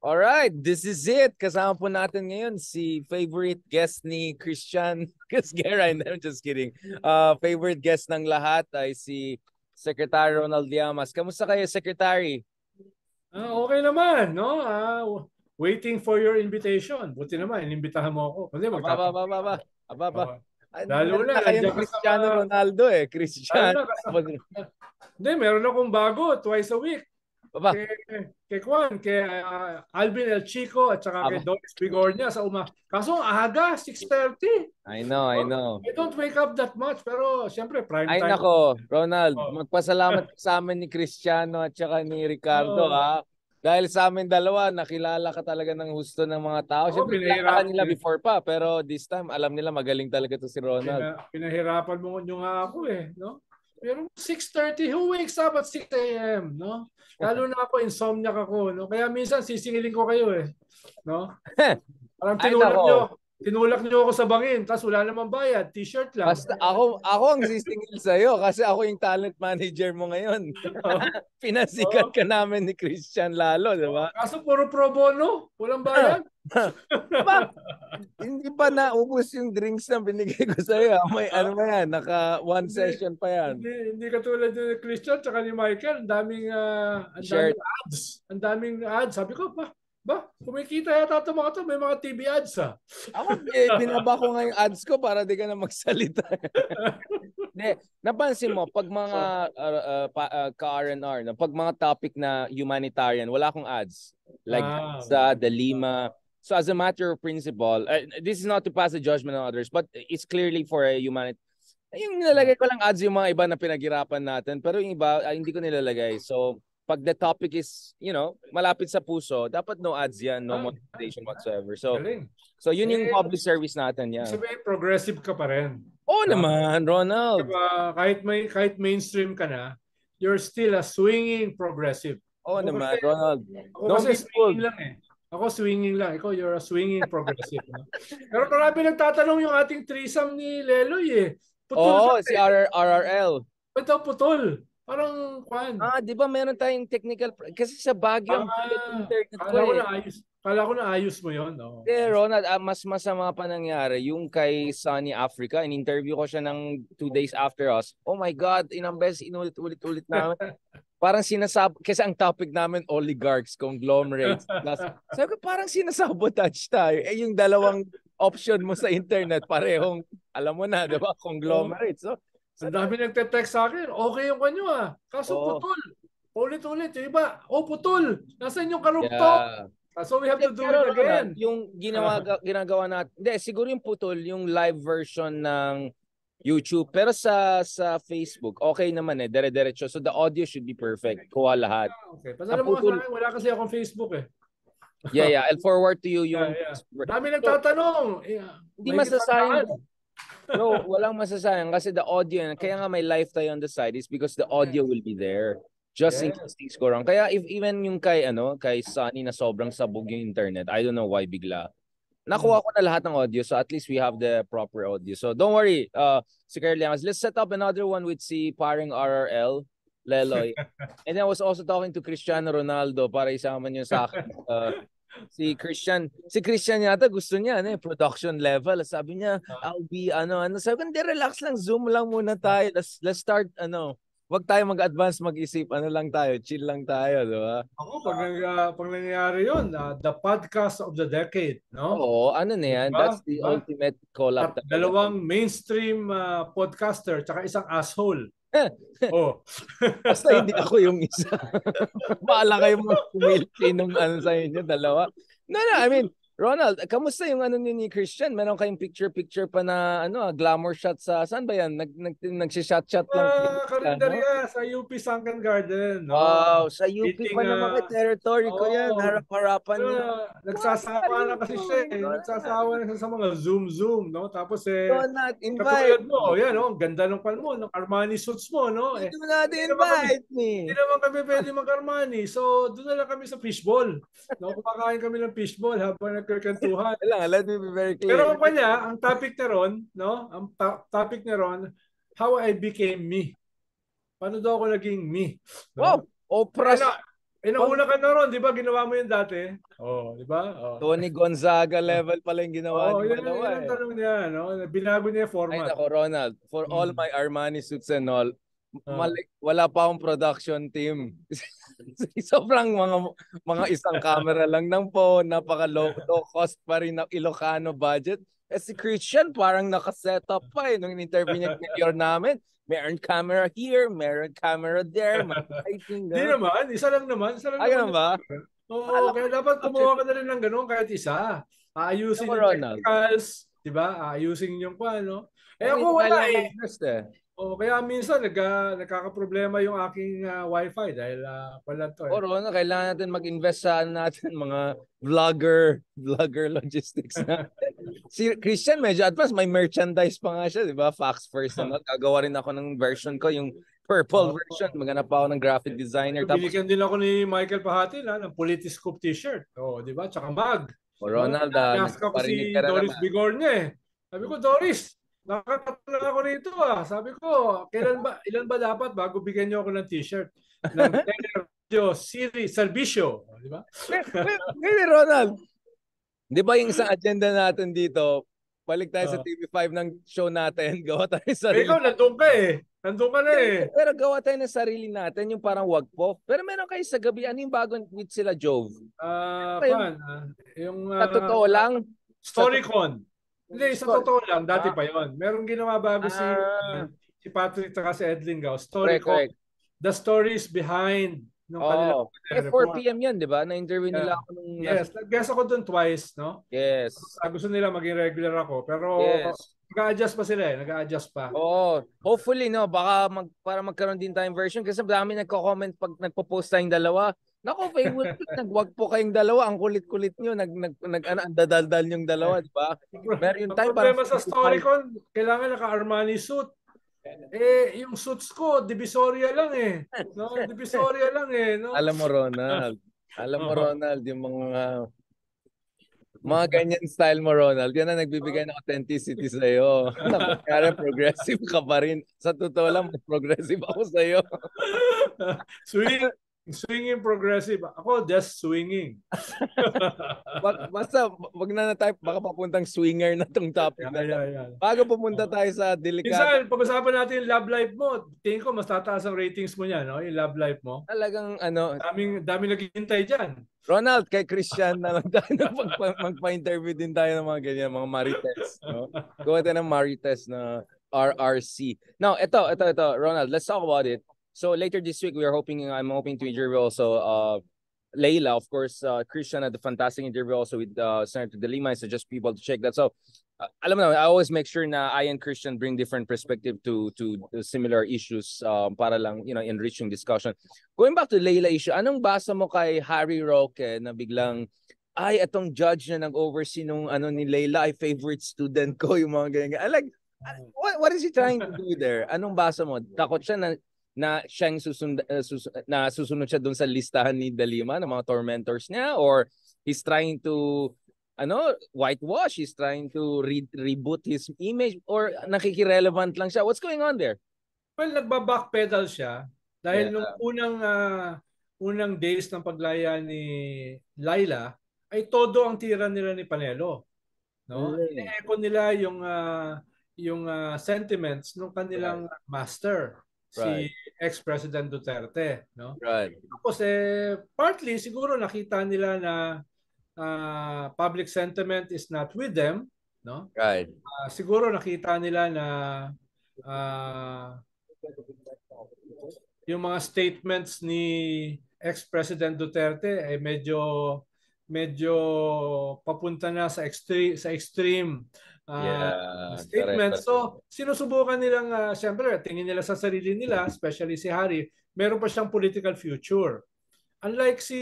Alright, this is it. Kasama po natin ngayon si favorite guest ni Christian Casguera. I'm just kidding. Favorite guest ng lahat ay si Secretary Ronald Llamas. Kamusta kayo, Secretary? Okay naman, no? Waiting for your invitation. Buti naman, inimbitahan mo ako. Kasi Aba. Lalo na, kayo ni nandiyan ka sa Cristiano Ronaldo eh. Lalo Cristiano. na, hindi, meron akong bago, twice a week. Aba. Kay Juan, kay Alvin El Chico, at saka kay Doris Bigornia sa Kaso aga, 6:30. I know. I don't wake up that much, pero siyempre, prime time. Ay nako, Ronald, magpasalamat sa amin ni Cristiano at saka ni Ricardo ha. Dahil sa amin dalawa, nakilala ka talaga ng husto ng mga tao. Siyempre, pinahirapan nila before pa, pero this time, alam nila magaling talaga to si Ronald. Pinahirapan mo nyo nga ako eh, no? Pero 6:30, who wakes up at 6 a.m., no? Lalo na ako, insomniac ako, no? Kaya minsan sisingilin ko kayo eh, no? Parang tinulak nyo ako sa bangin, tapos wala namang bayad, t-shirt lang. Basta ako ang sisingil sa'yo kasi ako yung talent manager mo ngayon. Pinasikat ka namin ni Christian lalo, di ba? Kaso puro pro bono, walang bayad. Hindi pa naubos yung drinks na binigay ko sa'yo. May ano ba yan? Naka one session pa yan. Hindi katulad ni Christian tsaka ni Michael. Ang daming ads. Ang daming ads. Sabi ko, kumikita yata ito mga to. May mga TV ads Ako, binaba ko nga yung ads ko para di ka na magsalita. Napansin mo, pag mga ka-R&R, pag mga topic na humanitarian, wala akong ads. Like sa The Lima. So as a matter of principle, this is not to pass a judgment on others, but it's clearly for a humanity. Yung nilalagay ko lang ads yung mga iba na pinaghirapan natin, pero yung iba, hindi ko nilalagay. So pag the topic is, malapit sa puso, dapat no ads yan, no monetization whatsoever. So yun yung public service natin yan. Sabihin, progressive ka pa rin. Oo naman, Ronald. Diba, kahit mainstream ka na, you're still a swinging progressive. Oo naman, Ronald. Don't be swinging lang eh. Ako swinging lang. Ikaw, you're a swinging progressive. No? Pero marami nagtatanong yung ating threesome ni Leloy eh. Putol si RRL. Ito, putol. Parang, di ba meron tayong technical... Kasi sa Baguio, internet ko Kala ko na ayos mo yun. No? Ronald, mas masama pa nangyari. Yung kay Sunny Africa, in-interview ko siya ng 2 days after us. Oh my God, inang beses, inulit-ulit namin. Parang kasi ang topic namin, oligarchs, conglomerates. Sabi ko, parang sinasabotage tayo. Yung dalawang option mo sa internet, parehong, alam mo na, di ba, conglomerates. So, ang dami nagte-text sa akin, okay yung kanyo Kaso putol. Ulit-ulit. Yung iba, putol. Nasaan yung karugtong? So we have to do it again. Yung ginagawa natin, siguro yung putol, yung live version ng YouTube. Pero sa Facebook, okay naman dire-diretso. So the audio should be perfect. Kuha lahat. Okay. Pasala mo sa akin, wala kasi akong Facebook eh. Yeah. I'll forward to you yung... Dami nagtatanong. Hindi masasayang. No, walang masasayang kasi the audio, kaya nga may live tayo on the side is because the audio will be there. Just in case things go wrong. Kaya even yung kay Sunny na sobrang sabog yung internet, I don't know why bigla. Nakuha ko na lahat ng audio, so at least we have the proper audio. So don't worry, Secretary Llamas. Let's set up another one with si paring RRL, Leloy. And then I was also talking to Cristiano Ronaldo para isama niyo sa akin. Si Christian yata gusto niya, production level. Sabi niya, I'll be, sabi ko, hindi, relax lang, Zoom lang muna tayo. Let's start, wag tayo mag-advance mag-isip, lang tayo, chill lang tayo, di ba? Ako, pag nangyayari yun, the podcast of the decade, no? Oo, ano na yan? That's the ultimate collab. Dalawang mainstream podcaster, tsaka isang asshole. Basta hindi ako yung isa. Baala kayo mag-pumili nung sa inyo, dalawa. No, I mean, Ronald, kamusta yung ni Christian? Meron kayong picture pa na glamour shot saan ba yan? Nagsi-shot lang. Karinderya sa UP Sunken Garden. No? Wow, sa UP pa naman territory ko yan. Harap-harapan niya. Nagsasawa na kasi siya Nagsasawa na sa mga Zoom, no? Tapos not invite mo, yan, no? Ganda ng pal mo, ng Armani suits mo, no? Do not invite me. Hindi naman kami pwede mag-Armani. So, doon na lang kami sa fishball. No? Kumakain kami ng fishball habang nagkakantuhan. Let me be very clear. Pero ang topic na ron, no? Ang topic na ron, how I became me. Paano daw ako naging me? Wow! No? Oprah. nauna ka na ron, di ba? Ginawa mo yun dati. Oh, di ba? Oh. Tony Gonzaga level pala yung ginawa Oh, ni yun dalawa ang eh. tanong niya, no? Binago niya yung Ay format. nako, Ronald, for all my Armani suits and all, Oh. wala pa akong production team. Sobrang mga isang camera lang ng phone, napaka low cost pa rin ng Ilocano budget. Eh si Christian parang naka-set up pa eh nung interview niya mayor namin. Meron camera here, meron camera there, may lighting. Di naman, isa lang naman. Isa lang Ay, naman. ganun ba? Oo, kaya dapat kumuha ka na rin ng ganun kahit isa. Aayusin Ako, yung Ronald. technicals, di ba? Aayusin yung paano. Eh Hindi ako wala kailangan eh. mag-invest eh. Oh, kaya minsan nagkakaproblema yung aking wifi dahil wala to eh. O Ronald, kailangan natin mag-invest sa natin mga vlogger logistics na. Si Christian medyo advanced, may merchandise pa nga siya, di ba? Facts first and all. Gagawa rin ako ng version ko, yung purple version. Maghanap pa ako ng graphic designer. Tapos, Binigyan din ako ni Michael Pahati ng Politiscope t-shirt. Oh, di ba? Tsaka mug. Ronald, Naska ko nagpaparinig si ka na Doris naman. Bigornia eh. Sabi ko, Doris, nakakatalang ako rito ah. Sabi ko, ilan ba dapat bago bigyan niyo ako ng t-shirt? Ng Radio City Servicio. Di ba? Ngayon, Ronald, di ba yung isang agenda natin dito, balik tayo sa TV5 ng show natin, gawa tayo sa sarili. Ikaw, nandun ka eh. Nandun ka na eh. Pero gawa tayo ng sarili natin, yung parang wag po. Pero meron kayo sa gabi, ano yung bagong with sila, Jove? Yung sa totoo lang? Storycon. Hindi, sa totoo lang, dati pa yon. Merong ginawa bago si Patrick at si Edlin Gao. Storycon. The stories behind nung kanilang 4 p.m. yan, di ba? Na-interview nila ako nung... Yes, nag-guess ako dun twice, no? Yes. Gusto nila maging regular ako, pero nag-a-adjust pa sila eh. Nag-a-adjust pa. Hopefully, no? Baka para magkaroon din tayong version kasi dami nagko-comment pag nagpo-post tayong dalawa. Nako, nagwag po kayong dalawa. Ang kulit-kulit nyo. Ang dadaldal yung dalawa, di ba? Meron yung time problema sa Storycon, kailangan naka-Armani suit. Eh, yung suits ko, Divisoria lang eh. No? Divisoria lang eh. No? Alam mo, Ronald, yung mga ganyan style mo, Ronald, yan ang nagbibigay ng authenticity sa'yo. Kaya progressive ka pa rin. Sa totoo lang, progressive ako sa'yo. Swinging progressive. Ako, just swinging. Basta, wag na type, baka papuntang swinger na tong topic na. Bago pumunta tayo sa delikado. Minsan, pag-usapan natin yung love life mo, tingin ko mas tataas ang ratings mo niya, no? Yung love life mo. Talagang daming naghihintay dyan. Ronald, kay Christian na lang tayo magpa-interview din tayo ng mga ganyan, mga Marites. No? Gawa tayo ng Marites na RRC. Now, ito, Ronald, let's talk about it. So later this week, I'm hoping to interview also Leila, of course. Christian had a fantastic interview also with Senator De Lima, so just people to check that. So, alam mo na, I always make sure na I and Christian bring different perspective to similar issues para lang, enriching discussion. Going back to Leila issue, anong basa mo kay Harry Roque na biglang, itong judge na nag-oversee nung ni Leila, ay favorite student ko, yung mga ganyan. I like, what is he trying to do there? Anong basa mo? Takot siya na siyang susunod siya doon sa listahan ni De Lima ng mga tormentors niya, or he's trying to whitewash, he's trying to reboot his image, or nakikirelevant lang siya? What's going on there? Well, nagba-backpedal siya dahil nung unang days ng paglaya ni Laila ay todo ang tira nila ni Panelo, no? Ine-echo nila yung sentiments ng kanilang master, si ex-President Duterte, no? Tapos partly siguro nakita nila na public sentiment is not with them, no? Siguro nakita nila na yung mga statements ni ex-President Duterte ay medyo papunta na sa extreme statements. So, sinusubukan nilang, siyempre, tingin nila sa sarili nila, especially si Harry, meron pa siyang political future. Unlike si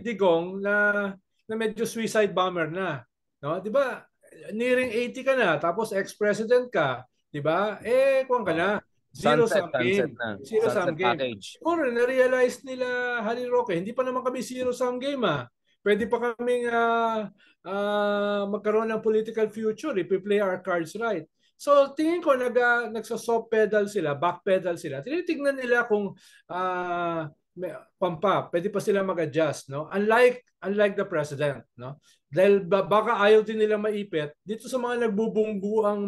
Digong na medyo suicide bomber na. No? Di ba? Nearing 80 ka na, tapos ex-president ka. Di ba? Kuwan ka na. Zero-sum game. Zero-sum game. Siguro, na-realize nila, Harry Roque, hindi pa naman kami zero-sum game Pwede pa kaming magkaroon ng political future if we play our cards right. So tingin ko nagso-soft pedal sila, back pedal sila. Tinitingnan nila kung pwede pa sila mag-adjust, no? Unlike the president, no? Dahil baka ayaw din nila maipit dito sa mga nagbubungguang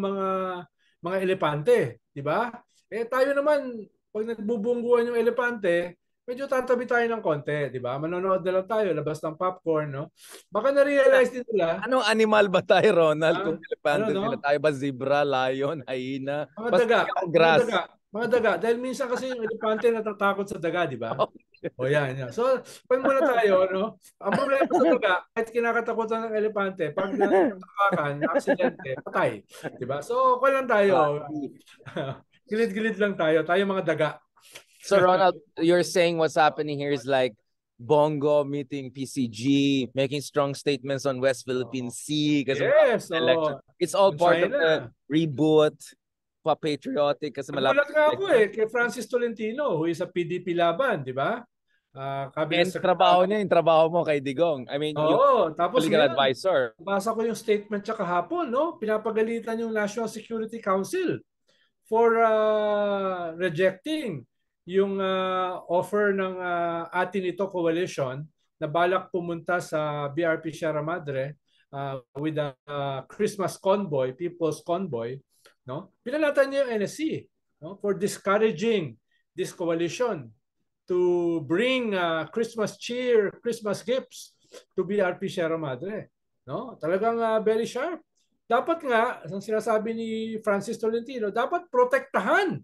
mga elepante, di ba? Tayo naman pag nagbubungguan yung elepante, medyo tatabi tayo ng konti, di ba? Manonood na lang tayo, labas ng popcorn, no? Baka na-realize din nila. Anong animal ba tayo, Ronald? Kung elepante no? sila, tayo ba zebra, lion, hyena? Mga daga. Grass. Mga daga. Dahil minsan kasi yung elepante natatakot sa daga, di ba? O yan. So, pag muna tayo, no? Ang problema sa daga, kahit kinakatakutan ng elepante, pag natapakan, aksidente, patay. Di ba? So, kung lang tayo, gilid-gilid lang tayo. Tayo mga daga. So, Ronald, you're saying what's happening here is like Bongo meeting PCG, making strong statements on West Philippine Sea. Yes. It's all part of the reboot. Pa-patriotic kasi malapit. Nagulat nga ako kay Francis Tolentino, who is a PDP laban, di ba? Trabaho niya, yung trabaho mo kay Digong. I mean, yung tapos legal advisor. Basa ko yung statement siya kahapon, no? Pinapagalitan yung National Security Council for rejecting yung offer ng Atin Ito Coalition na balak pumunta sa BRP Sierra Madre with a Christmas convoy, People's Convoy, no? Pinalatan niya yung NSC, no? For discouraging this coalition to bring Christmas cheer, Christmas gifts to BRP Sierra Madre, no? Talagang very sharp. Dapat nga, ang sinasabi ni Francis Tolentino, dapat protektahan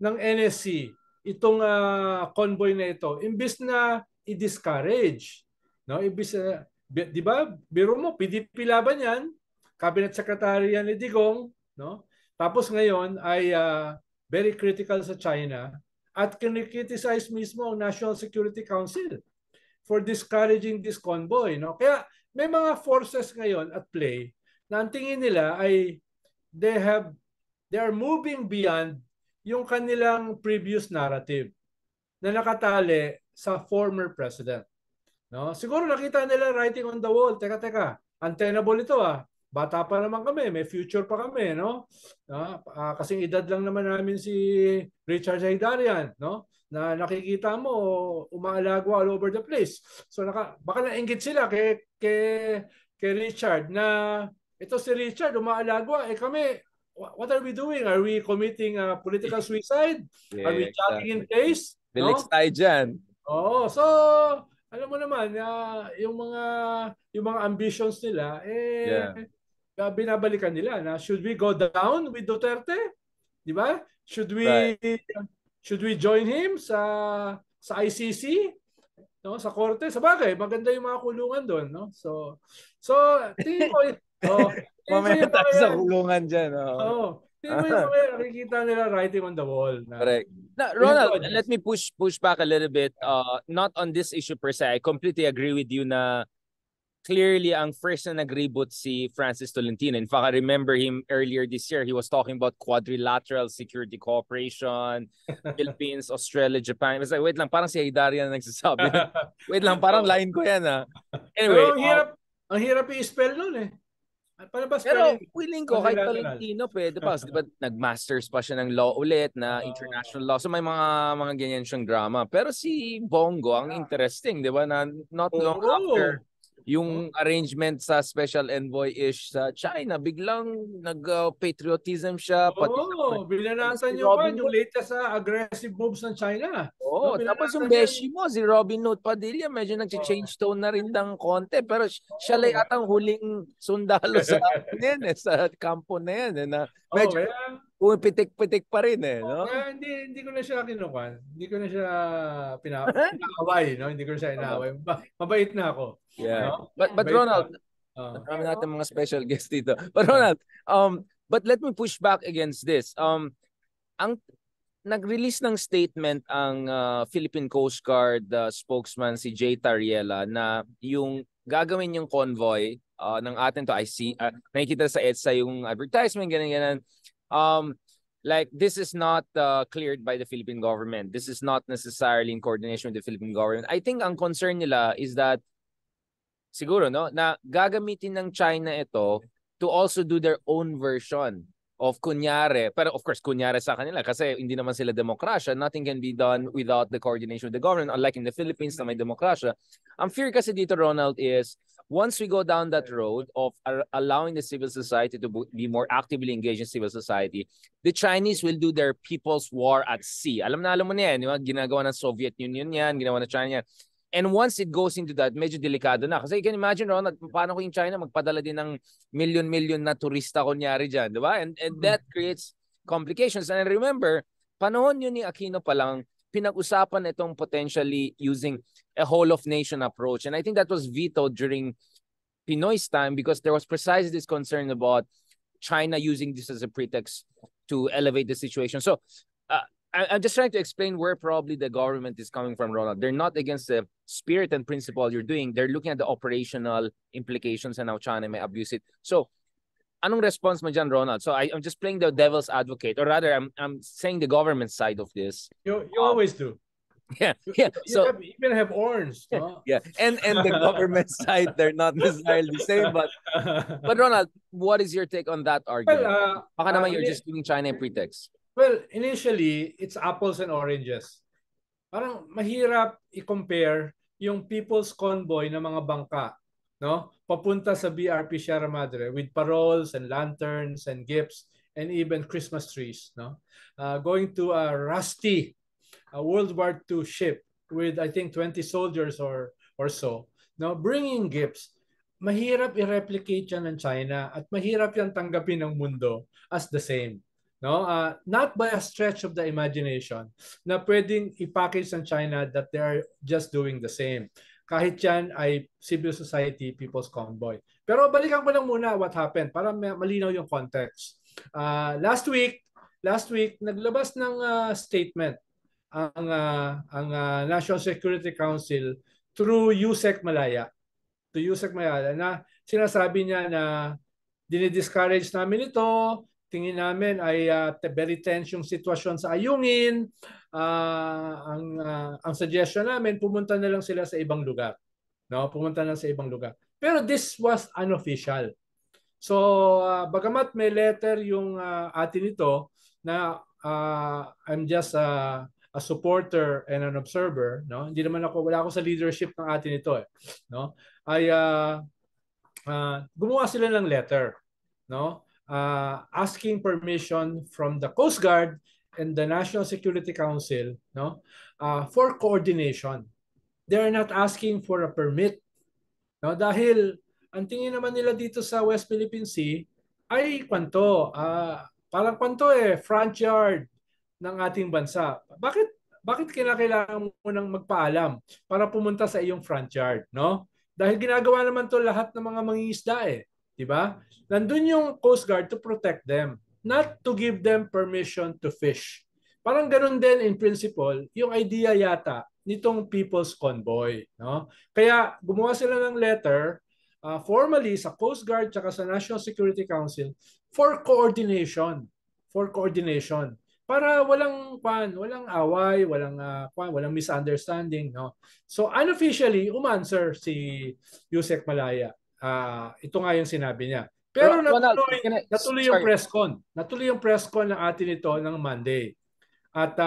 ng NSC itong convoy na ito imbis na i-discourage, no? Imbis di ba? Biro mo, PDP laban yan, Cabinet Secretary yan ni Digong, no? Tapos ngayon ay very critical sa China at kinikriticize mismo ang National Security Council for discouraging this convoy, no? Kaya may mga forces ngayon at play na ang tingin nila ay they are moving beyond yung kanilang previous narrative na nakatali sa former president, no? Siguro nakita nila writing on the wall, teka, untenable ito Bata pa naman kami, may future pa kami, no? Kasing edad lang naman namin si Richard Haydarian, no? Na nakikita mo umaalagwa all over the place. So baka nainggit sila kay Richard na ito si Richard umaalagwa, kami what are we doing? Are we committing political suicide? Are we jogging in place? Felix tayo dyan. So alam mo naman yung mga ambitions nila binabalikan nila na should we go down with Duterte? Di ba? Should we join him sa ICC? No, sa korte, sa bagay, maganda yung mga kulungan doon, no? So tingin ko mamaya tayo sa kulungan diyan, tingin ko yung mga nakikita nila writing on the wall. Correct. Now, Ronald, let me push back a little bit. Not on this issue per se. I completely agree with you na clearly ang first na nag-reboot si Francis Tolentino. In fact, I remember him earlier this year. He was talking about quadrilateral security cooperation, Philippines, Australia, Japan. It was like, wait lang, parang si Haydarian na nagsasabi. Wait lang, parang line ko yan Anyway. Pero ang hirap i-spell nun Pero willing ko kahit Tolentino pwede pa. Diba nag-masters pa siya ng law ulit na international law. So may mga ganyan siyang drama. Pero si Bongo, ang interesting, di ba? Na not long after yung arrangement sa special envoy-ish sa China, biglang nag-patriotism siya. Binanatan niyo pa yung latest sa aggressive moves ng China. Tapos yung beshi mo, si Robin Hood Padilla, medyo nag-change tone na rin ng konti. Pero siya lang atang huling sundalo sa kampo na yan. Na medyo pumipitik-pitik pa rin no? Hindi ko na siya kinukuha. Hindi ko na siya pinaaway, no? Hindi ko na siya inaaway. Mabait na ako. Yeah. No? But Ronald, marami natin mga special guest dito. But Ronald, but let me push back against this. Ang nag-release ng statement ang Philippine Coast Guard spokesman si Jay Tariela na yung gagawin yung convoy ng atin to nakikita sa EDSA yung advertisement ganyan. Like this is not cleared by the Philippine government. This is not necessarily in coordination with the Philippine government. I think ang concern nila is that siguro na gagamitin ng China ito to also do their own version of kunyari, pero of course kunyari sa kanila kasi hindi naman sila demokrasya, nothing can be done without the coordination of the government, unlike in the Philippines na may demokrasya. Ang fear kasi dito, Ronald, is once we go down that road of allowing the civil society to be more actively engaged in civil society, the Chinese will do their people's war at sea. Alam mo na yan, ginagawa ng Soviet Union yan, ginawa ng China yan. And once it goes into that, medyo delikado na. Kasi you can imagine, Ronald, paano kung yung China magpadala din ng million-million na turista kunyari dyan, di ba? And that creates complications. And remember, panahon yun ni Aquino pa lang, pinag-usapan itong potentially using a whole-of-nation approach. And I think that was vetoed during Pinoy's time because there was precisely this concern about China using this as a pretext to elevate the situation. So, I'm just trying to explain where probably the government is coming from, Ronald. They're not against the spirit and principle you're doing. They're looking at the operational implications and how China may abuse it. So, anong response mo dyan, Ronald? So, I'm just playing the devil's advocate, or rather, I'm saying the government side of this. You always do. Yeah. So you even have orange. No? Yeah, and the government side, they're not necessarily the same. But Ronald, what is your take on that argument? Well, baka naman you're just giving China a pretext. Well, initially, it's apples and oranges. Parang mahirap i-compare yung People's Convoy ng mga bangka, no? Papunta sa BRP Sierra Madre with paroles and lanterns and gifts and even Christmas trees, no? Going to a rusty World War II ship with I think 20 soldiers or so, no? Bringing gifts. Mahirap i-replicate yan ng China at mahirap yan tanggapin ng mundo as the same. No, not by a stretch of the imagination na pwedeng i-package ng China that they are just doing the same. Kahit yan ay civil society, People's Convoy. Pero balikan ko lang muna what happened para malinaw yung context. Last week naglabas ng statement ang National Security Council through Yusek Malaya. To Yusek Malaya na sinasabi niya na dinidiscourage namin ito. Tingin namin ay very tense yung sitwasyon sa Ayungin. Ang suggestion namin, pumunta na lang sila sa ibang lugar. No? Pumunta na sa ibang lugar. Pero this was unofficial. So, bagamat may letter yung atin ito na I'm just a supporter and an observer, no? Hindi naman wala ako sa leadership ng atin ito no? Ay gumawa sila ng letter, no? Asking permission from the Coast Guard and the National Security Council, no, for coordination. They are not asking for a permit, no, dahil ang tingin naman nila dito sa West Philippine Sea ay parang front yard ng ating bansa. Bakit kinakailangan mo nang magpaalam para pumunta sa iyong front yard, no? Dahil ginagawa naman to lahat ng mga mangingisda di ba? Nandun yung Coast Guard to protect them, not to give them permission to fish. Parang ganun din in principle, yung idea yata nitong People's Convoy. No? Kaya gumawa sila ng letter formally sa Coast Guard at sa National Security Council for coordination. Para walang away, walang misunderstanding. No? So unofficially, umanswer si Yusek Malaya. Ito nga yung sinabi niya. Pero natuloy yung press con. Natuloy yung press con ng atin ito ng Monday. At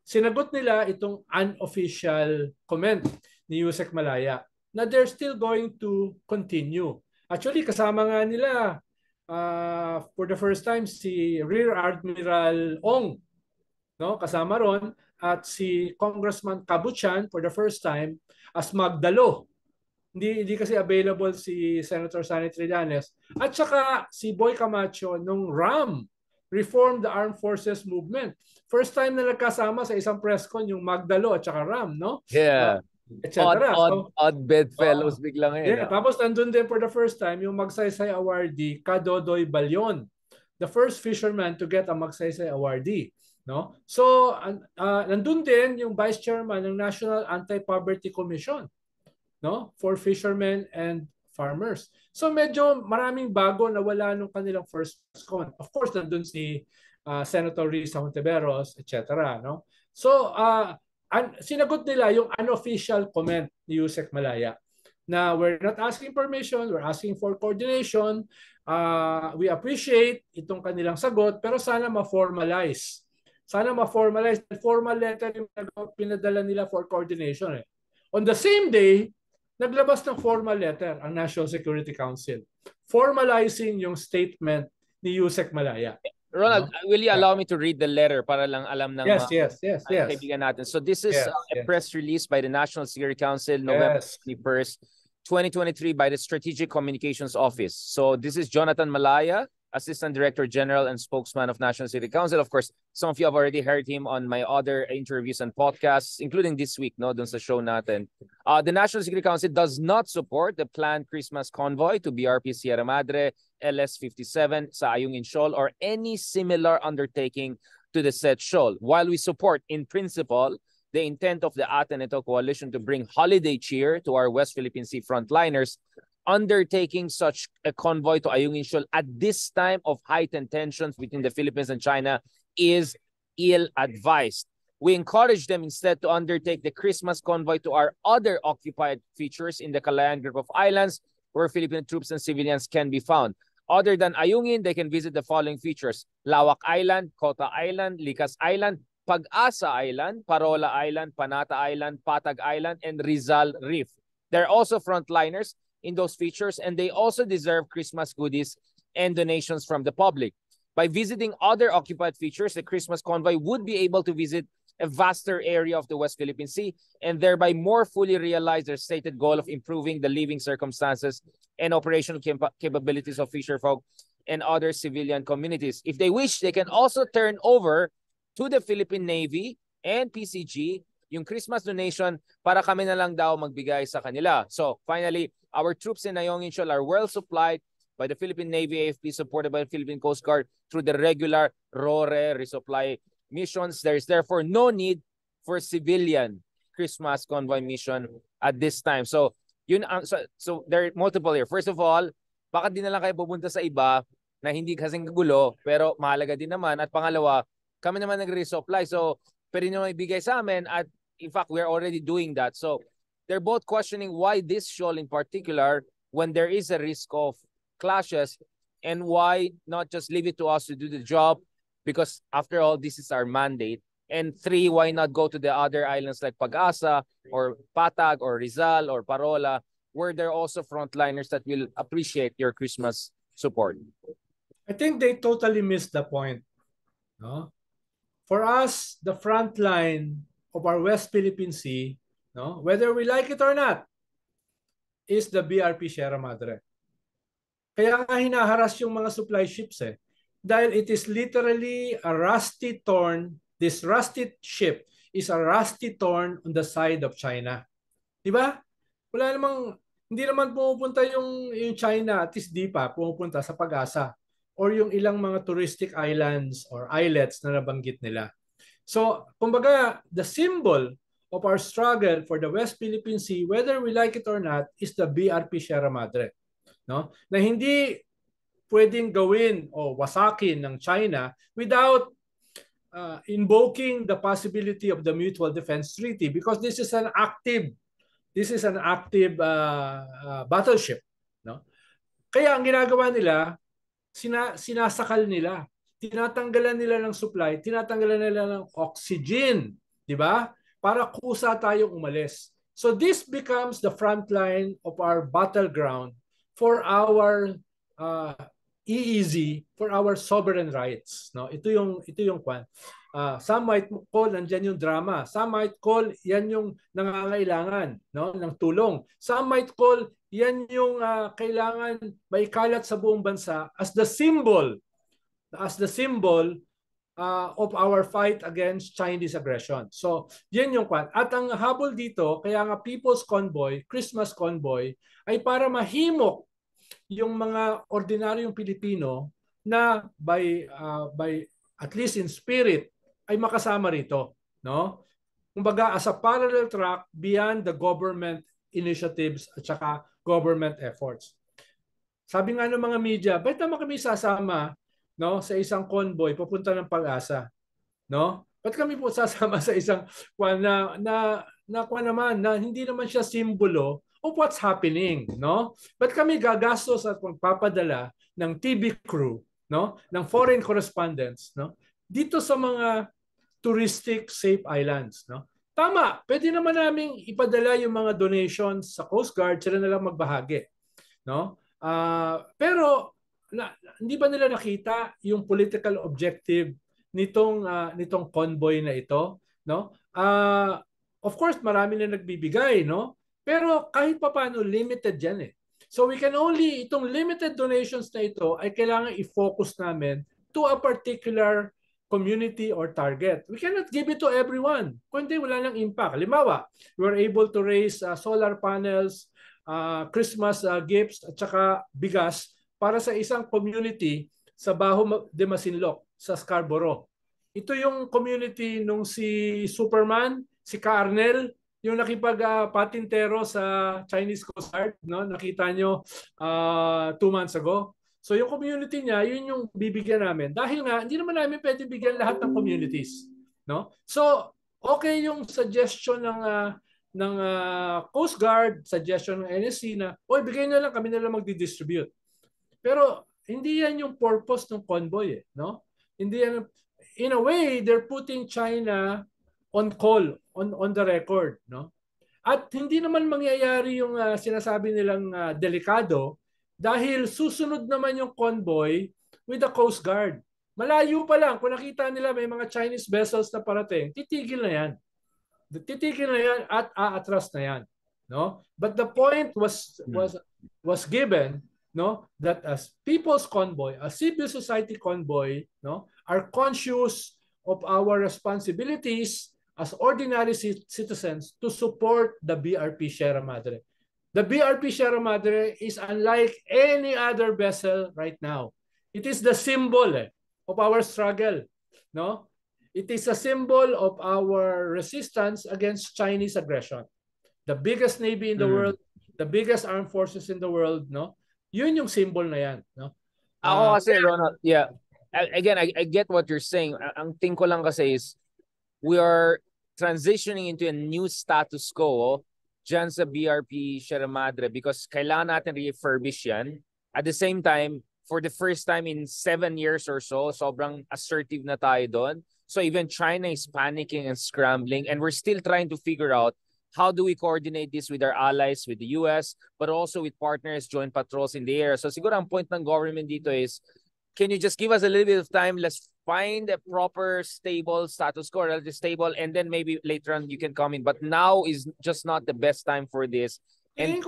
sinagot nila itong unofficial comment ni Yusek Malaya na they're still going to continue. Actually, kasama nga nila for the first time si Rear Admiral Ong, no? Kasama ron, at si Congressman Kabuchan for the first time as magdalo. Hindi kasi available si Senator Sani Trillanes. At saka si Boy Camacho nung RAM, Reform the Armed Forces Movement. First time na nagkasama sa isang press con yung Magdalo at saka RAM, no? Yeah. Odd bedfellows bigla ngayon. Yeah, tapos nandun din for the first time yung Magsaysay awardee Kadodoy Balyon. The first fisherman to get a Magsaysay awardee. No? So, nandun din yung Vice Chairman ng National Anti-Poverty Commission. No, for fishermen and farmers. So medyo maraming bago na wala nung kanilang first con. Of course, nandun si Senator Risa Hontiveros, etc. No? So sinagot nila yung unofficial comment ni Yusek Malaya. na we're not asking permission, we're asking for coordination. We appreciate itong kanilang sagot, pero sana ma-formalize. Sana ma-formalize. Formal letter yung pinadala nila for coordination. On the same day, naglabas ng formal letter ang National Security Council formalizing yung statement ni Yusek Malaya. Ronald, will you allow me to read the letter para lang alam ng yes. kaibigan natin? So this is a press release by the National Security Council, November 21st, 2023 by the Strategic Communications Office. So this is Jonathan Malaya, Assistant Director General and Spokesman of National Security Council. Of course, some of you have already heard him on my other interviews and podcasts, including this week, no, dun sa show natin. The National Security Council does not support the planned Christmas convoy to BRP Sierra Madre LS-57 sa Ayungin Shoal or any similar undertaking to the said shoal. While we support, in principle, the intent of the Ateneo Coalition to bring holiday cheer to our West Philippine Sea frontliners, undertaking such a convoy to Ayungin Shoal at this time of heightened tensions between the Philippines and China is ill-advised. We encourage them instead to undertake the Christmas convoy to our other occupied features in the Calayan group of islands where Philippine troops and civilians can be found. Other than Ayungin, they can visit the following features: Lawak Island, Kota Island, Likas Island, Pag-asa Island, Parola Island, Panata Island, Patag Island, and Rizal Reef. They're also frontliners in those features, and they also deserve Christmas goodies and donations from the public. By visiting other occupied features, the Christmas convoy would be able to visit a vaster area of the West Philippine Sea and thereby more fully realize their stated goal of improving the living circumstances and operational capabilities of fisherfolk and other civilian communities. If they wish, they can also turn over to the Philippine Navy and PCG yung Christmas donation para kami na lang daw magbigay sa kanila. So finally, our troops in Ayungin Shoal are well supplied by the Philippine Navy, AFP, supported by the Philippine Coast Guard through the regular RORE resupply missions. There is therefore no need for civilian Christmas convoy mission at this time. So yun, so there are multiple here. First of all, baka di na lang kayo pupunta sa iba na hindi kasing kagulo pero mahalaga din naman. At pangalawa, kami naman nagre-resupply. So pwede nyo ibigay sa amin at in fact, we're already doing that. So they're both questioning why this shoal in particular when there is a risk of clashes, and why not just leave it to us to do the job, because after all, this is our mandate. And three, why not go to the other islands like Pag-asa or Patag or Rizal or Parola, where there are also frontliners that will appreciate your Christmas support? I think they totally missed the point. No? For us, the front line of our West Philippine Sea, no, whether we like it or not, is the BRP Sierra Madre. Kaya nga hinaharas yung mga supply ships dahil it is literally a rusty torn, this rusty ship is a rusty torn on the side of China. Diba? Wala namang, hindi naman pumupunta yung China, at least di pa pumupunta sa Pag-asa or yung ilang mga touristic islands or islets na nabanggit nila. So, kumbaga, the symbol of our struggle for the West Philippine Sea, whether we like it or not, is the BRP Sierra Madre. No? Na hindi pwedeng gawin o wasakin ng China without invoking the possibility of the Mutual Defense Treaty, because this is an active battleship. No? Kaya ang ginagawa nila, sinasakal nila, tinatanggalan nila ng supply, tinatanggalan nila ng oxygen, di ba? Para kusa tayong umalis. So this becomes the front line of our battleground for our EEZ, for our sovereign rights. No, ito yung kwan. Some might call nandiyan yung drama. Some might call yan yung nangangailangan, no, ng tulong. Some might call yan yung kailangan maikalat sa buong bansa as the symbol of our fight against Chinese aggression. So, yan yung kwan. At ang habol dito, kaya nga People's Convoy, Christmas Convoy, ay para mahimok yung mga ordinaryong Pilipino na by at least in spirit ay makasama rito, no? Kumbaga as a parallel track beyond the government initiatives at saka government efforts. Sabi nga ng mga media, bakit naman kami sasama, no, sa isang convoy papunta ng Pag-asa, no? Bakit kami po sasama sa isang kwan na hindi naman siya simbolo of what's happening, no? Ba't kami gagastos at magpapadala ng TV crew, no? Ng foreign correspondents, no? Dito sa mga touristic safe islands, no? Tama, pwede naman naming ipadala yung mga donations sa Coast Guard, sila na lang magbahagi, no? Pero hindi ba nila nakita yung political objective nitong convoy na ito, no? Of course, marami na nagbibigay, no? Pero kahit papaano limited 'yan eh. So we can only itong limited donations na ito ay kailangan i-focus namin to a particular community or target. We cannot give it to everyone. Kundi wala nang impact. Halimbawa, we were able to raise solar panels, Christmas gifts at saka bigas para sa isang community sa Bajo de Masinloc sa Scarborough. Ito yung community nung si Superman, si Carnel, yung nakipag-patintero sa Chinese Coast Guard, no? Nakita nyo 2 months ago. So yung community niya, yun yung bibigyan namin. Dahil nga, hindi naman namin pwede bigyan lahat ng communities, no? So okay yung suggestion ng Coast Guard, suggestion ng NSC na, oy, bigay na lang, kami na lang magdi-distribute. Pero hindi yan yung purpose ng convoy, eh, no? Hindi yan, in a way, they're putting China on call, on the record, no? At hindi naman mangyayari yung sinasabi nilang delikado dahil susunod naman yung convoy with the Coast Guard. Malayo pa lang, kung nakita nila may mga Chinese vessels na parating, titigil na yan. Titigil na yan at aatras na yan, no? But the point was given, no, that as people's convoy, a civil society convoy, no, are conscious of our responsibilities as ordinary citizens to support the BRP Sierra Madre. The BRP Sierra Madre is unlike any other vessel right now. It is the symbol of our struggle, no? It is a symbol of our resistance against Chinese aggression. The biggest navy in the world, the biggest armed forces in the world, no? Yun yung symbol na yan, no? Ako kasi, Ronald, yeah. Again, I get what you're saying. Ang thing ko lang kasi is we are transitioning into a new status quo dyan sa BRP Sierra Madre because kailangan natin refurbish yan. At the same time, for the first time in 7 years or so, sobrang assertive na tayo doon. So even China is panicking and scrambling and we're still trying to figure out how do we coordinate this with our allies, with the US, but also with partners, joint patrols in the air. So siguro ang point ng government dito is, can you just give us a little bit of time? Let's find a proper, stable status quo, relatively stable, and then maybe later on you can come in. But now is just not the best time for this. And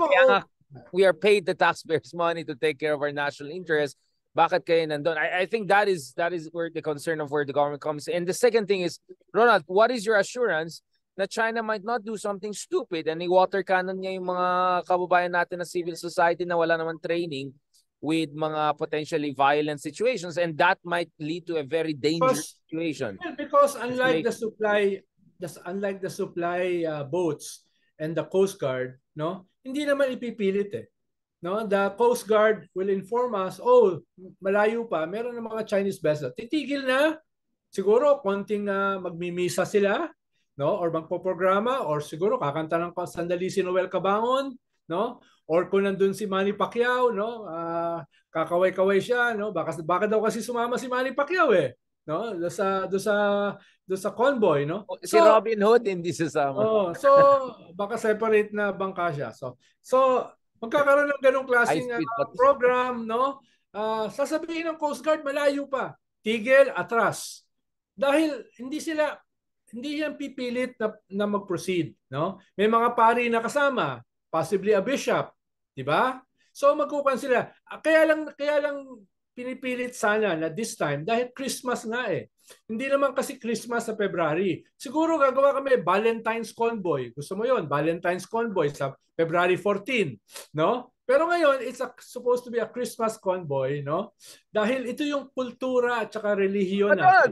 we are paid the taxpayers' money to take care of our national interests. Bakit kayo nandun? I think that is where the concern of where the government comes. And the second thing is, Ronald, what is your assurance that China might not do something stupid and i-water cannon niya yung mga kababayan natin na civil society na wala naman training with mga potentially violent situations, and that might lead to a very dangerous situation. Because unlike the supply boats and the Coast Guard, no, hindi naman ipipilit eh. No, the Coast Guard will inform us, oh, malayo pa, meron ng mga Chinese vessel. Titigil na, siguro konting magmimisa sila, no, or magpoprograma, or siguro kakanta ng sandali si Noel Cabangon, no? Or kung nandun si Manny Pacquiao, no, kakaway-kaway siya, no, baka daw kasi sumama si Manny Pacquiao eh, no, do sa convoy, no. Si Robin Hood hindi sasama. Oh, so baka separate na bangka siya. So magkakaroon ng ganung klaseng program, no. Sasabihin ng Coast Guard malayo pa, tigil, atras. Dahil hindi yan pipilit na mag-proceed, no. May mga pari na kasama, possibly a bishop, di ba? So magkukuhan sila. Kaya lang pinipilit sana na this time dahil Christmas nga eh. Hindi naman kasi Christmas sa February. Siguro gagawa kami Valentine's Convoy. Gusto mo yon, Valentine's Convoy sa February 14, no? Pero ngayon, it's supposed to be a Christmas convoy, no? Dahil ito yung kultura at saka relihiyon natin.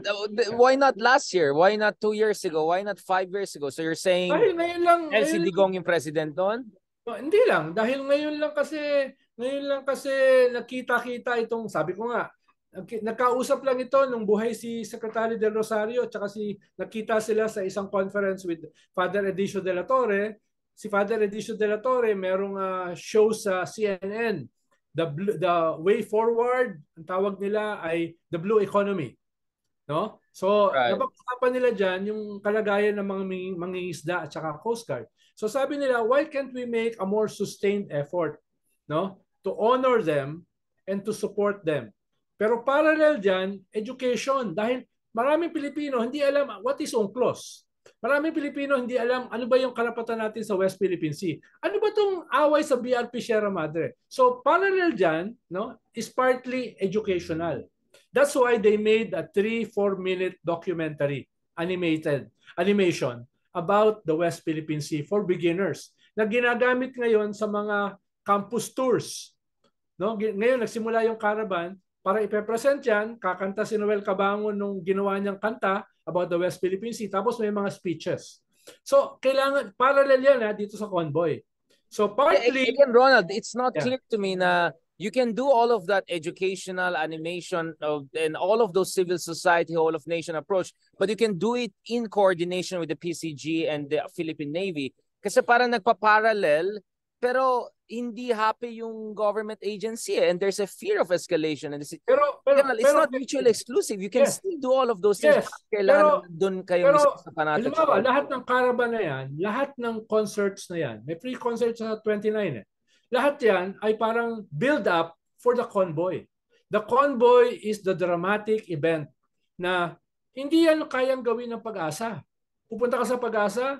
Why not last year? Why not 2 years ago? Why not 5 years ago? So you're saying LC Digong yung president doon? Hindi lang. Dahil ngayon lang kasi nakita-kita itong, sabi ko nga, nagkausap lang ito nung buhay si Secretary Del Rosario at saka nakita sila sa isang conference with Father Edicio de la Torre. si Father Edicio de la Torre, merong show sa CNN. The way forward, ang tawag nila ay the blue economy. No? So, napag-usapan nila dyan yung kalagayan ng mga mangingisda at saka Coast Guard. So sabi nila, why can't we make a more sustained effort, no, to honor them and to support them? Pero parallel dyan, education. Dahil maraming Pilipino hindi alam what is UNCLOS. Maraming Pilipino hindi alam ano ba yung karapatan natin sa West Philippine Sea. Ano ba itong away sa BRP Sierra Madre? So parallel dyan, no, is partly educational. That's why they made a 3-4 minute documentary, animation about the West Philippine Sea for beginners na ginagamit ngayon sa mga campus tours. No? Ngayon nagsimula yung caravan para ipepresent yan, kakanta si Noel Cabangon nung ginawa niyang kanta about the West Philippine Sea, tapos may mga speeches. So, kailangan, parallel yan dito sa convoy. So, partly... Again, Ronald, it's not clear to me na you can do all of that educational animation and all of those civil society, whole of nation approach, but you can do it in coordination with the PCG and the Philippine Navy. Kasi parang nagpa-parallel, pero hindi happy yung government agency and there's a fear of escalation. And it's not mutually exclusive. You can still do all of those things. Kailangan doon kayo sa panata. Halimbawa, lahat ng caravan na yan, lahat ng concerts na yan, may free concerts sa 29 Lahat yan ay parang build up for the convoy. The convoy is the dramatic event na hindi yan kayang gawin ng Pag-asa. Pupunta ka sa Pag-asa,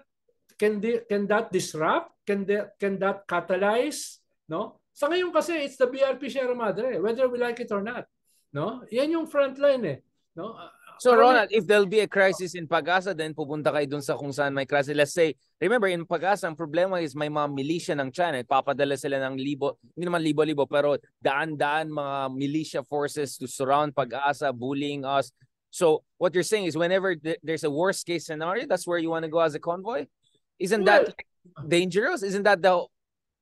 can that disrupt? Can that catalyze? No? Sa ngayon kasi, it's the BRP Sierra Madre, whether we like it or not. No? Yan yung front line No? So Ronald, if there'll be a crisis in Pag-asa, then pupunta kayo dun sa kung saan may crisis. Let's say, remember in Pag-asa, ang problema is may mga militia ng China. Papadala sila ng hindi naman libo-libo, pero daan-daan mga militia forces to surround Pag-asa, bullying us. So what you're saying is whenever there's a worst case scenario, that's where you want to go as a convoy? Isn't that dangerous? Isn't that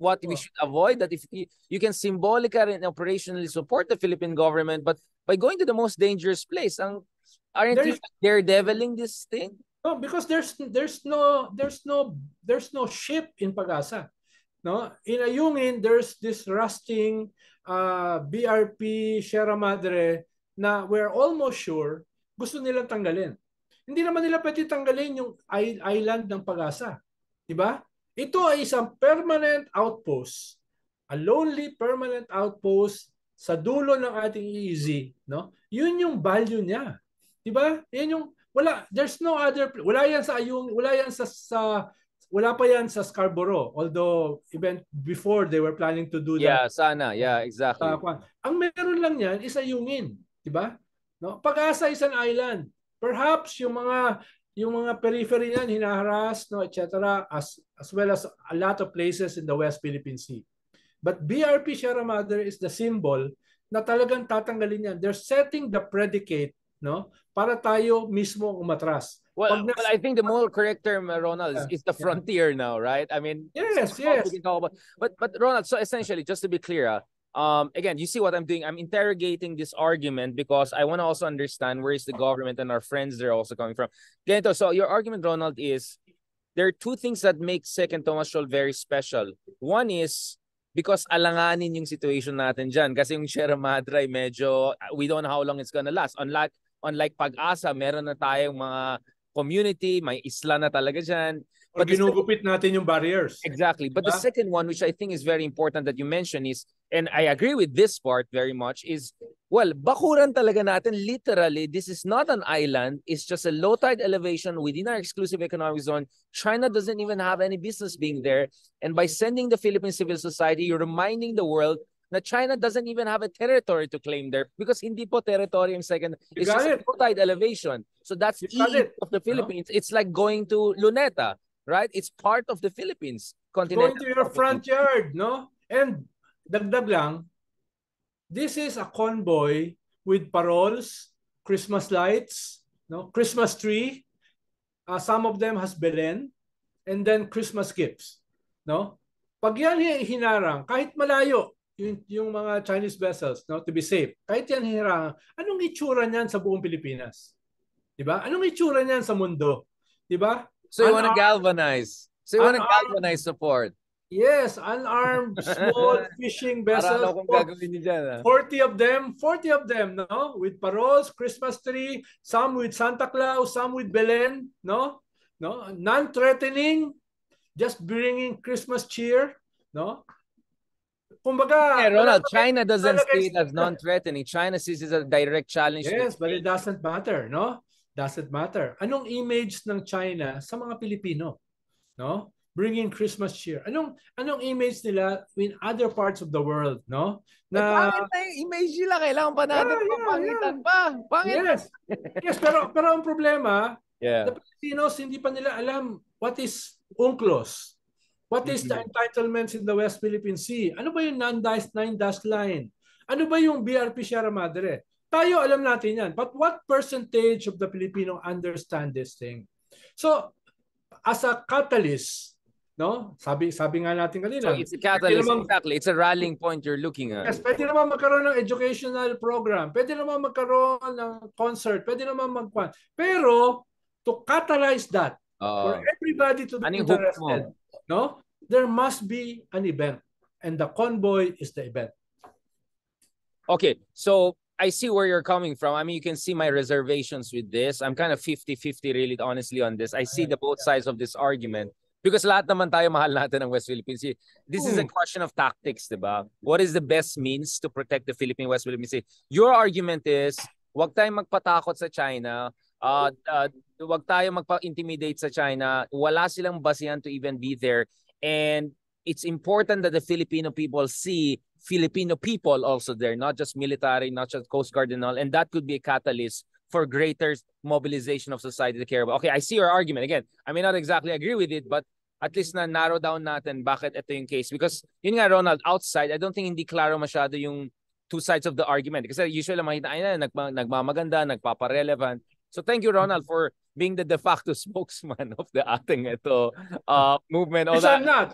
what we should avoid? That if you can symbolically and operationally support the Philippine government, but by going to the most dangerous place, aren't you daredeviling this thing? No, because there's no ship in Pag-asa. No, in Ayungin there's this rusting BRP Sierra Madre na we're almost sure gusto nilang tanggalin. Hindi naman nila pwede tanggalin yung island ng Pag-asa. Diba? Ito ay isang permanent outpost. A lonely permanent outpost sa dulo ng ating EEZ. No? Yun yung value niya. Diba? Yan yung, there's no other, wala yan sa Ayungin, wala pa yan sa Scarborough. Although, even before they were planning to do that. Yeah, sana. Yeah, exactly. Ang meron lang yan is Ayungin. Diba? No? Pag-asa is an island. Perhaps yung mga periphery niyan hinaharas, no, etc. as well as a lot of places in the West Philippine Sea. But BRP Sierra Madre is the symbol na talagang tatanggalin yan. They're setting the predicate, no, para tayo mismo umatras. Well, I think the more correct term, Ronald, is the frontier now, right? I mean, yes. But Ronald, so essentially, just to be clear, again, you see what I'm doing. I'm interrogating this argument because I want to also understand where is the government and our friends they're also coming from. Ganito, so your argument, Ronald, is there are two things that make Second Thomas Shoal very special. One is because alanganin yung situation natin dyan. Kasi yung Sierra Madre, medyo, we don't know how long it's gonna last. Unlike Pag-asa, meron na tayong mga community, may isla na talaga dyan. But ginugupit natin yung barriers. Exactly. But the second one, which I think is very important that you mentioned is, and I agree with this part very much, is, well, bakuran talaga natin, literally, this is not an island. It's just a low tide elevation within our exclusive economic zone. China doesn't even have any business being there. And by sending the Philippine civil society, you're reminding the world that China doesn't even have a territory to claim there because hindi po territory yung second. It's just a low tide elevation. So that's east of the Philippines. No? It's like going to Luneta. Right? It's part of the Philippines. Going to your front yard, no? And dagdag lang, this is a convoy with paroles, Christmas lights, no? Christmas tree. Some of them has Belen, and then Christmas gifts, no? Pag yan hinarang, kahit malayo yung mga Chinese vessels, no, to be safe, kahit yan hinarang, anong itsura niyan sa buong Pilipinas? Diba? Anong itsura niyan sa mundo? Diba? So you want to galvanize? So you want to galvanize support? Yes, unarmed small fishing vessels. 40 of them, no? With paroles, Christmas tree, some with Santa Claus, some with Belen, no? No, non-threatening, just bringing Christmas cheer, no? Kumbaga, yeah, Ronald, China doesn't see it as non-threatening. China sees it as a direct challenge. Yes, but it doesn't matter, no? Doesn't matter. Anong image ng China sa mga Pilipino, no? Bringing Christmas cheer. Anong image nila in other parts of the world, no? Na pangit na yung image nila, kailangan pa natin papangitan pa. Pangit. Yes. Yes, pero ang problema, the Filipinos hindi pa nila alam what is UNCLOS. What is the entitlements in the West Philippine Sea? Ano ba yung nine-dash line? Ano ba yung BRP Sierra Madre? Tayo alam natin yan. But what percentage of the Filipino understand this thing? So, as a catalyst, no? Sabi nga natin kanina. So it's a catalyst, exactly. It's a rallying point you're looking at. Yes, pwede naman magkaroon ng educational program. Pwede naman magkaroon ng concert. Pwede naman magkwan. Pero, to catalyze that, for everybody to be interested, no? There must be an event. And the convoy is the event. Okay, so I see where you're coming from. I mean, you can see my reservations with this. I'm kind of 50-50 really, honestly, on this. I see the both sides of this argument. Because lahat naman tayo mahal natin ng West Philippine Sea. This is a question of tactics, diba? What is the best means to protect the Philippine West Philippine Sea? Your argument is, wag tayong magpatakot sa China, wag tayong magpa-intimidate sa China, wala silang basihan to even be there, and it's important that the Filipino people see Filipino people also there, not just military, not just Coast Guard and all, and that could be a catalyst for greater mobilization of society to care about. Okay, I see your argument. Again, I may not exactly agree with it, but at least na narrow down natin bakit ito yung case. Because yun nga, Ronald, outside, I don't think hindi klaro masyado yung two sides of the argument. Kasi usually makita na nagmamaganda, nagpapa-relevant. So thank you, Ronald, for being the de facto spokesman of the ating ito movement. Which I'm not.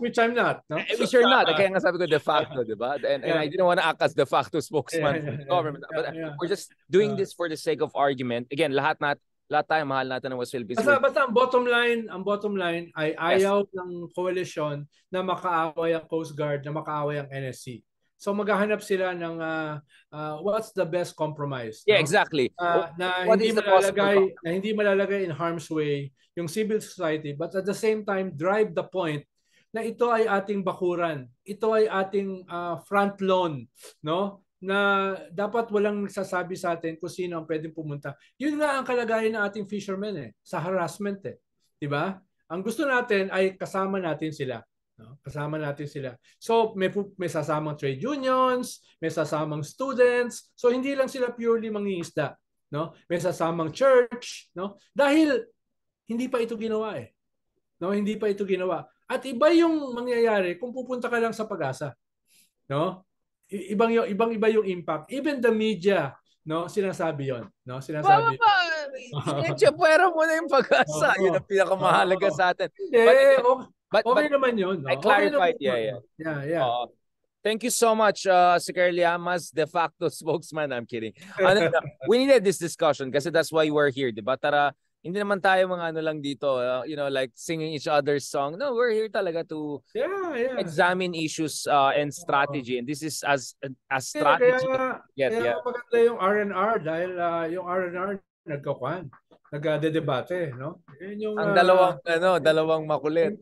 No? Which you're not. Kaya nga sabi ko de facto, di ba? And I didn't want to act as de facto spokesman for the government. But we're just doing this for the sake of argument. Again, lahat tayo mahal natin ng West Philippines. Basta ang bottom line ay ayaw ng coalition na makaaway ang Coast Guard, na makaaway ang NSC. So maghahanap sila ng what's the best compromise. Yeah, no? Exactly. Na hindi malalagay in harm's way yung civil society, but at the same time drive the point na ito ay ating bakuran. Ito ay ating front lawn, no? Na dapat walang nagsasabi sa atin kung sino ang pwedeng pumunta. Yun nga ang kalagayan ng ating fishermen sa harassment 'di ba? Ang gusto natin ay kasama natin sila. No? Kasama natin sila. So may sasamang trade unions, may sasamang students. So hindi lang sila purely mangingisda, no? May sasamang church, no? Dahil hindi pa ito ginawa No, hindi pa ito ginawa. At iba yung mangyayari kung pupunta ka lang sa Pag-asa. No? Ibang-iba yung impact. Even the media, no, sinasabi 'yon, no? Sinasabi. Pero mo na yung Pag-asa. Yun ang pinakamahalaga sa atin. But okay naman yun. No? I clarified, okay yeah. Thank you so much, Secretary Llamas, de facto spokesman. I'm kidding. We needed this discussion kasi that's why we're here, diba? Tara, hindi naman tayo mga ano lang dito, like singing each other's song. No, we're here talaga to examine issues and strategy. And this is as strategy. Kaya maganda yung R&R dahil yung R&R nagdedebate, no? Yung ang dalawang makulit.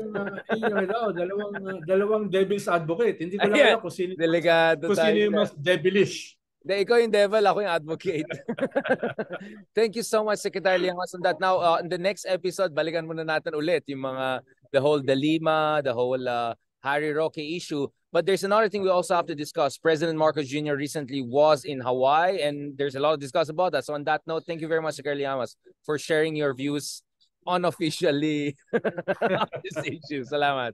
Dalawang devil's advocate. Hindi ko lang alam kung sino yung mas devilish. Ikaw yung devil, ako yung advocate. Thank you so much, Secretary Llamas, on that. Now, in the next episode, balikan muna natin ulit yung the whole Lima, the whole Harry Roque issue. But there's another thing we also have to discuss. President Marcos Jr. recently was in Hawaii, and there's a lot to discuss about that. So on that note, thank you very much, Secretary Llamas, for sharing your views unofficially on this issue. Salamat.